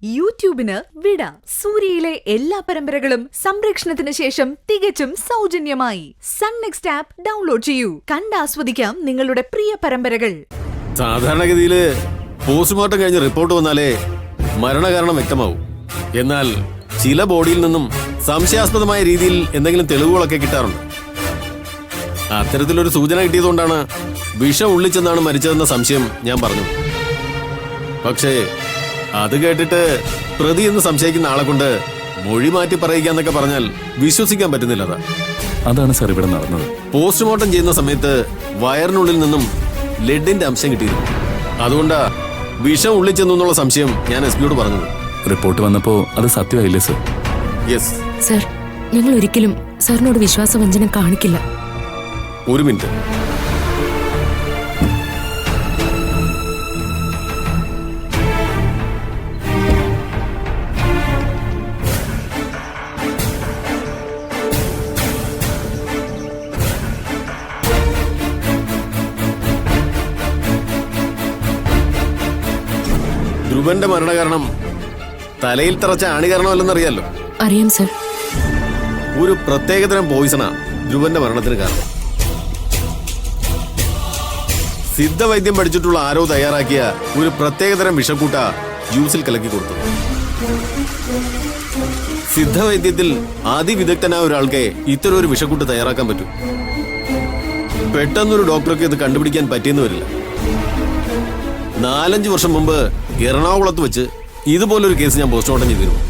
യൂട്യൂബിന് വിട. സൂര്യയിലെ എല്ലാ പരമ്പരകളും സംരക്ഷണത്തിന് ശേഷം തികച്ചും സൗജന്യമായി സൺ നെക്സ്റ്റ് ആപ്പ് ഡൗൺലോഡ് ചെയ്യൂ. കണ്ടാസ്വദിക്കാം നിങ്ങളുടെ പ്രിയ പരമ്പരകൾ. സാധാരണഗതിയിൽ പോസ്റ്റ്മോർട്ടം കഴിഞ്ഞ് റിപ്പോർട്ട് വന്നാലേ മരണകാരണം വ്യക്തമാവും. എന്നാൽ ചില ബോഡിയിൽ നിന്നും സംശയാസ്പദമായ രീതിയിൽ എന്തെങ്കിലും തെളിവുകളൊക്കെ കിട്ടാറുണ്ട്. അത്തരത്തിലൊരു സൂചന കിട്ടിയതുകൊണ്ടാണ് വിഷം ഉള്ളിച്ചെന്നാണ് മരിച്ചതെന്ന സംശയം ഞാൻ പറഞ്ഞു. പക്ഷേ അത് കേട്ടിട്ട് പ്രതി എന്ന് സംശയിക്കുന്ന ആളെ കൊണ്ട് മൊഴി മാറ്റി പറയിക്കാന്നൊക്കെ പറഞ്ഞാൽ വിശ്വസിക്കാൻ പറ്റുന്നില്ല. അതാണ് സാർ ഇവിടെ നടന്നത്. പോസ്റ്റ്മോർട്ടം ചെയ്യുന്ന സമയത്ത് വയറിനുള്ളിൽ നിന്നും ലെഡിന്റെ അംശം കിട്ടിയിരുന്നു. അതുകൊണ്ടാ വിഷം ഉള്ളിച്ചെന്നുള്ള സംശയം ഞാൻ എസ്പിയോട് പറഞ്ഞത്. റിപ്പോർട്ട് വന്നപ്പോ അത് സത്യമായില്ലേ സർ? യെസ് സർ, ഞങ്ങൾ ഒരിക്കലും സാറിനോട് വിശ്വാസവഞ്ചന കാണിക്കില്ല. ഒരു മിനിറ്റ്. ധ്രുവന്റെ മരണകാരണം തലയിൽ തറച്ച ആണി കാരണമല്ലെന്നറിയാലോ. അറിയാം സർ. ഒരു പ്രത്യേകതരം പോയിസണാ ധ്രുവന്റെ മരണത്തിന് കാരണം. സിദ്ധവൈദ്യം പഠിച്ചിട്ടുള്ള ആരോ തയ്യാറാക്കിയ ഒരു പ്രത്യേകതരം വിഷക്കൂട്ട ജ്യൂസിൽ കലക്കി കൊടുത്തു. സിദ്ധവൈദ്യത്തിൽ അതിവിദഗ്ധനായ ഒരാൾക്ക് ഇത്തരം ഒരു വിഷക്കൂട്ട് തയ്യാറാക്കാൻ പറ്റും. പെട്ടെന്നൊരു ഡോക്ടർക്ക് ഇത് കണ്ടുപിടിക്കാൻ പറ്റിയെന്ന് വരില്ല. 4-5 വർഷം മുമ്പ് എറണാകുളത്ത് വെച്ച് ഇതുപോലൊരു കേസ് ഞാൻ പോസ്റ്റ്മോർട്ടം ചെയ്തിരുന്നു.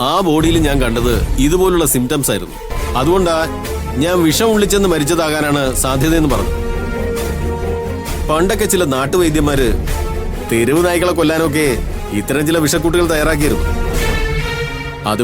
ആ ബോഡിയിൽ ഞാൻ കണ്ടത് ഇതുപോലുള്ള സിംറ്റംസ് ആയിരുന്നു. അതുകൊണ്ടാ ഞാൻ വിഷം ഉള്ളിച്ചെന്ന് മരിച്ചതാകാനാണ് സാധ്യതയെന്ന് പറഞ്ഞു. പണ്ടൊക്കെ ചില നാട്ടുവൈദ്യന്മാര് തെരുവ് നായ്ക്കളെ കൊല്ലാനൊക്കെ ഇത്തരം ചില വിഷക്കൂട്ടുകൾ തയ്യാറാക്കിയിരുന്നു. അത്